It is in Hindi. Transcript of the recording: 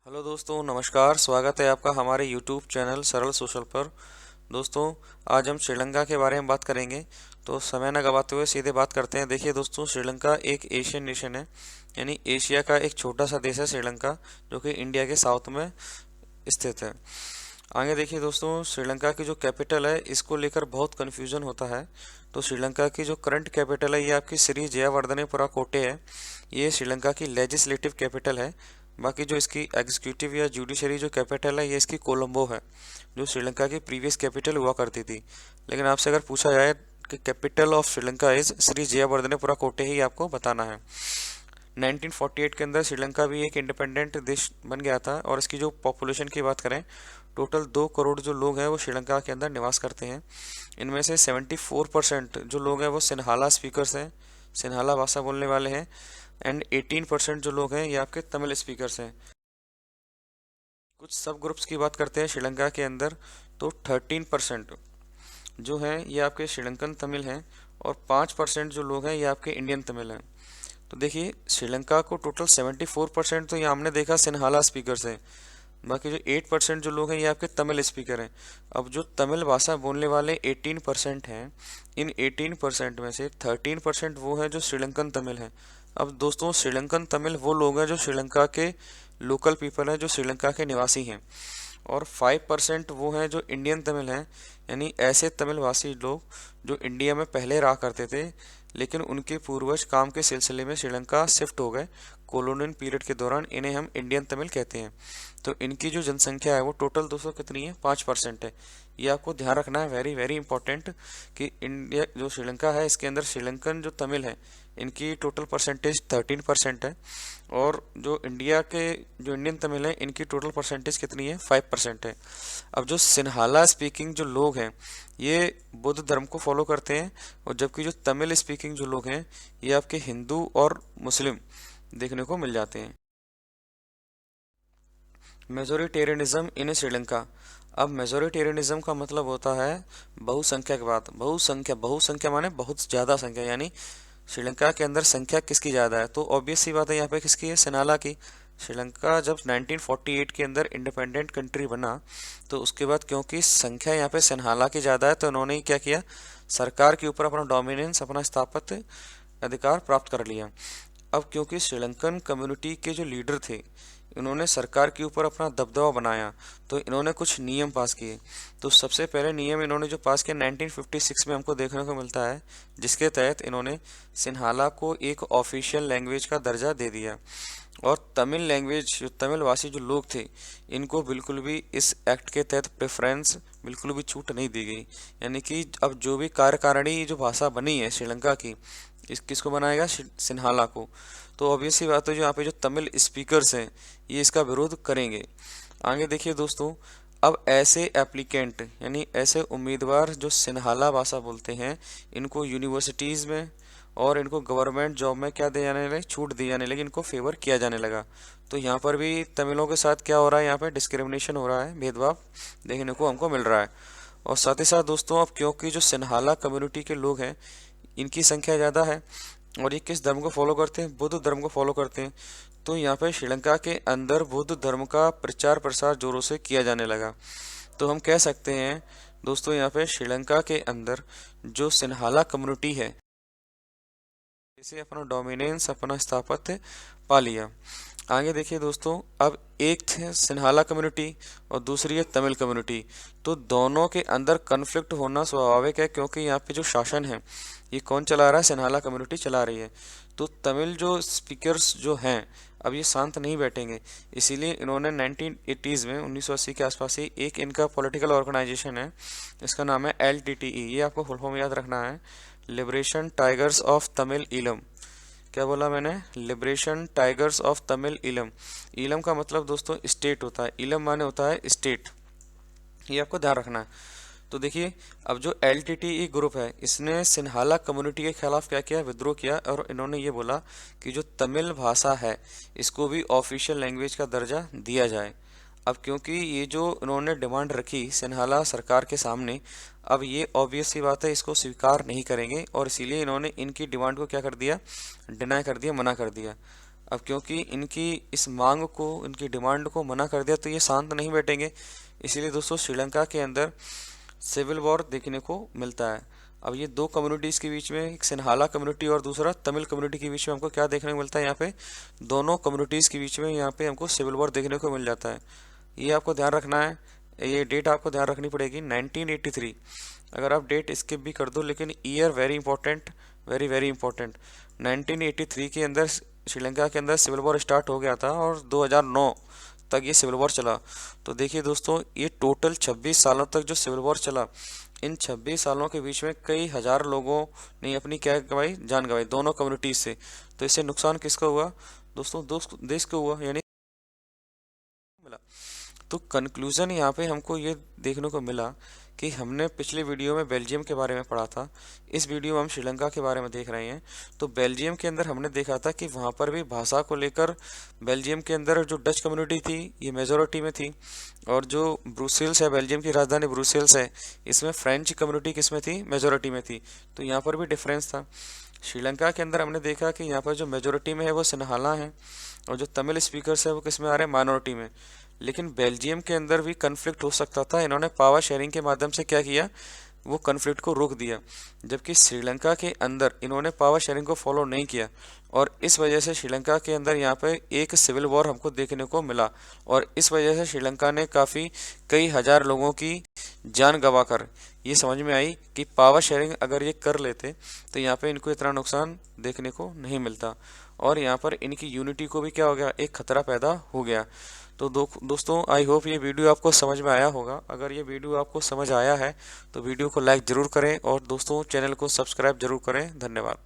हेलो दोस्तों, नमस्कार। स्वागत है आपका हमारे यूट्यूब चैनल सरल सोशल पर। दोस्तों, आज हम श्रीलंका के बारे में बात करेंगे। तो समय न गवाते हुए सीधे बात करते हैं। देखिए दोस्तों, श्रीलंका एक एशियन नेशन है, यानी एशिया का एक छोटा सा देश है श्रीलंका, जो कि इंडिया के साउथ में स्थित है। आगे देखिए दोस्तों, श्रीलंका की जो कैपिटल है, इसको लेकर बहुत कन्फ्यूजन होता है। तो श्रीलंका की जो करंट कैपिटल है, ये आपकी श्री जयावर्धनेपुरा कोटे है। ये श्रीलंका की लेजिस्लेटिव कैपिटल है। बाकी जो इसकी एग्जीक्यूटिव या जुडिशरी जो कैपिटल है, ये इसकी कोलंबो है, जो श्रीलंका की प्रीवियस कैपिटल हुआ करती थी। लेकिन आपसे अगर पूछा जाए कि capital of Sri Lanka is Sri Jayawardenepura Kotte, ही आपको बताना है। 1948 के अंदर श्रीलंका भी एक इंडिपेंडेंट देश बन गया था। और इसकी जो पॉपुलेशन की बात करें, टोटल 2 करोड़ जो लोग हैं वो श्रीलंका के अंदर निवास करते हैं। इनमें से 74% जो लोग हैं वो सिन्हाला स्पीकर्स हैं, सिन्हाला भाषा बोलने वाले हैं। एंड 18% जो लोग हैं ये आपके तमिल स्पीकर्स हैं। कुछ सब ग्रुप्स की बात करते हैं श्रीलंका के अंदर, तो 13% जो हैं ये आपके श्रीलंकन तमिल हैं, और 5% जो लोग हैं ये आपके इंडियन तमिल हैं। तो देखिए, श्रीलंका को टोटल 74% तो ये हमने देखा सिन्हाला स्पीकर्स हैं। बाकी जो 8% जो लोग हैं ये आपके तमिल स्पीकर हैं। अब जो तमिल भाषा बोलने वाले 18% हैं, इन 18% में से 13% वो हैं जो श्रीलंकन तमिल हैं। अब दोस्तों, श्रीलंकन तमिल वो लोग हैं जो श्रीलंका के लोकल पीपल हैं, जो श्रीलंका के निवासी हैं। और 5% वो हैं जो इंडियन तमिल हैं, यानी ऐसे तमिल भाषी लोग जो इंडिया में पहले रहा करते थे, लेकिन उनके पूर्वज काम के सिलसिले में श्रीलंका शिफ्ट हो गए कॉलोनियल पीरियड के दौरान। इन्हें हम इंडियन तमिल कहते हैं। तो इनकी जो जनसंख्या है वो टोटल 200 कितनी है, 5% है। ये आपको ध्यान रखना है, वेरी वेरी इंपॉर्टेंट, कि इंडिया जो श्रीलंका है इसके अंदर श्रीलंकन जो तमिल है इनकी टोटल परसेंटेज 13% है। और जो इंडिया के जो इंडियन तमिल है इनकी टोटल परसेंटेज कितनी है, 5% है। अब जो सिन्हाला स्पीकिंग जो लोग हैं ये बुद्ध धर्म को फॉलो करते हैं, और जबकि जो तमिल स्पीकिंग जो लोग हैं ये आपके हिंदू और मुस्लिम देखने को मिल जाते हैं। मेजोरिटेरियनिज्म इन श्रीलंका। अब मेजोरिटेरियनिज्म का मतलब होता है बहुसंख्या की बात। बहुसंख्या माने बहुत ज़्यादा संख्या, यानी श्रीलंका के अंदर संख्या किसकी ज़्यादा है। तो ऑब्वियस सी बात है, यहाँ पे किसकी है, सिन्हाला की। श्रीलंका जब 1948 के अंदर इंडिपेंडेंट कंट्री बना, तो उसके बाद क्योंकि संख्या यहाँ पे सिन्हाला की ज़्यादा है, तो उन्होंने क्या किया, सरकार के ऊपर अपना डोमिनेंस, अपना स्थापत्य अधिकार प्राप्त कर लिया। अब क्योंकि श्रीलंकन कम्युनिटी के जो लीडर थे, इन्होंने सरकार के ऊपर अपना दबदबा बनाया, तो इन्होंने कुछ नियम पास किए। तो सबसे पहले नियम इन्होंने जो पास किया 1956 में हमको देखने को मिलता है, जिसके तहत इन्होंने सिन्हाला को एक ऑफिशियल लैंग्वेज का दर्जा दे दिया। और तमिल लैंग्वेज, जो तमिल भाषी जो लोग थे, इनको बिल्कुल भी इस एक्ट के तहत प्रेफरेंस, बिल्कुल भी छूट नहीं दी गई। यानी कि अब जो भी कार्यकारिणी जो भाषा बनी है श्रीलंका की, इस किसको बनाएगा, सिन्हाला को। तो ऑब्वियस सी बात है, जो यहाँ पे जो तमिल स्पीकर्स हैं ये इसका विरोध करेंगे। आगे देखिए दोस्तों, अब ऐसे एप्लीकेंट यानी ऐसे उम्मीदवार जो सिन्हाला भाषा बोलते हैं, इनको यूनिवर्सिटीज़ में और इनको गवर्नमेंट जॉब में क्या दिए जाने लगे, छूट दी जाने लगी, इनको फेवर किया जाने लगा। तो यहाँ पर भी तमिलों के साथ क्या हो रहा है, यहाँ पे डिस्क्रिमिनेशन हो रहा है, भेदभाव देखने को हमको मिल रहा है। और साथ ही साथ दोस्तों, अब क्योंकि जो सिन्हाला कम्युनिटी के लोग हैं इनकी संख्या ज़्यादा है, और ये किस धर्म को फॉलो करते हैं, बुद्ध धर्म को फॉलो करते हैं। तो यहाँ पे श्रीलंका के अंदर बुद्ध धर्म का प्रचार प्रसार जोरों से किया जाने लगा। तो हम कह सकते हैं दोस्तों, यहाँ पे श्रीलंका के अंदर जो सिन्हाला कम्युनिटी है, इसे अपना डोमिनेंस, अपना स्थापत्य पा लिया। आगे देखिए दोस्तों, अब एक थे सिन्हाला कम्युनिटी और दूसरी है तमिल कम्युनिटी। तो दोनों के अंदर कन्फ्लिक्ट होना स्वाभाविक है, क्योंकि यहाँ पे जो शासन है ये कौन चला रहा है, सिन्हाला कम्युनिटी चला रही है। तो तमिल जो स्पीकर्स जो हैं, अब ये शांत नहीं बैठेंगे, इसीलिए इन्होंने 1980s में 1980 के आसपास ही एक इनका पॉलिटिकल ऑर्गेनाइजेशन है, इसका नाम है LTTE। ये आपको फुल फॉर्म याद रखना है, liberation tigers of Tamil Eelam. क्या बोला मैंने, liberation tigers of Tamil Eelam. Eelam का मतलब दोस्तों स्टेट होता है, ईलम माने होता है स्टेट, ये आपको ध्यान रखना है। तो देखिए, अब जो LTTE ग्रुप है, इसने सिन्हाला कम्युनिटी के खिलाफ क्या किया, विद्रोह किया, और इन्होंने ये बोला कि जो तमिल भाषा है इसको भी ऑफिशियल लैंग्वेज का दर्जा दिया जाए। अब क्योंकि ये जो इन्होंने डिमांड रखी सिन्हाला सरकार के सामने, अब ये ऑब्वियस सी बात है इसको स्वीकार नहीं करेंगे, और इसीलिए इन्होंने इनकी डिमांड को क्या कर दिया, डिनाई कर दिया, मना कर दिया। अब क्योंकि इनकी इस मांग को, इनकी डिमांड को मना कर दिया तो ये शांत नहीं बैठेंगे। इसीलिए दोस्तों श्रीलंका के अंदर सिविल वॉर देखने को मिलता है। अब ये दो कम्युनिटीज़ के बीच में, एक सिन्हाला कम्युनिटी और दूसरा तमिल कम्युनिटी के बीच में हमको क्या देखने को मिलता है, यहाँ पे दोनों कम्युनिटीज़ के बीच में यहाँ पे हमको सिविल वॉर देखने को मिल जाता है। ये आपको ध्यान रखना है, ये डेट आपको ध्यान रखनी पड़ेगी 1983। अगर आप डेट स्किप भी कर दो लेकिन year very important, very very important. 1983 के अंदर श्रीलंका के अंदर सिविल वॉर स्टार्ट हो गया था और 2009 तक ये सिविल वॉर चला। तो देखिए दोस्तों, ये टोटल 26 सालों तक जो सिविल वॉर चला, इन 26 सालों के बीच में कई हजार लोगों ने अपनी क्या गंवाई, जान गंवाई, दोनों कम्युनिटीज से। तो इससे नुकसान किसका हुआ दोस्तों, देश को हुआ, यानी मिला। तो कंक्लूजन यहाँ पे हमको ये देखने को मिला कि हमने पिछले वीडियो में बेल्जियम के बारे में पढ़ा था, इस वीडियो में हम श्रीलंका के बारे में देख रहे हैं। तो बेल्जियम के अंदर हमने देखा था कि वहाँ पर भी भाषा को लेकर बेल्जियम के अंदर जो डच कम्युनिटी थी ये मेजोरिटी में थी, और जो ब्रुसेल्स है, बेल्जियम की राजधानी ब्रुसेल्स है, इसमें फ्रेंच कम्युनिटी किस में थी, मेजोरिटी में थी। तो यहाँ पर भी डिफरेंस था। श्रीलंका के अंदर हमने देखा कि यहाँ पर जो मेजोरिटी में है वो सिन्हाला है, और जो तमिल स्पीकर्स है वो किस में आ रहे हैं, माइनॉरिटी में। लेकिन बेल्जियम के अंदर भी कन्फ्लिक्ट हो सकता था, इन्होंने पावर शेयरिंग के माध्यम से क्या किया, वो कन्फ्लिक्ट को रोक दिया। जबकि श्रीलंका के अंदर इन्होंने पावर शेयरिंग को फॉलो नहीं किया, और इस वजह से श्रीलंका के अंदर यहाँ पे एक सिविल वॉर हमको देखने को मिला, और इस वजह से श्रीलंका ने काफ़ी कई हजार लोगों की जान गंवाकर ये समझ में आई कि पावर शेयरिंग अगर ये कर लेते तो यहाँ पे इनको इतना नुकसान देखने को नहीं मिलता, और यहाँ पर इनकी यूनिटी को भी क्या हो गया, एक खतरा पैदा हो गया। तो दोस्तों, आई होप ये वीडियो आपको समझ में आया होगा। अगर ये वीडियो आपको समझ आया है तो वीडियो को लाइक ज़रूर करें, और दोस्तों चैनल को सब्सक्राइब जरूर करें। धन्यवाद।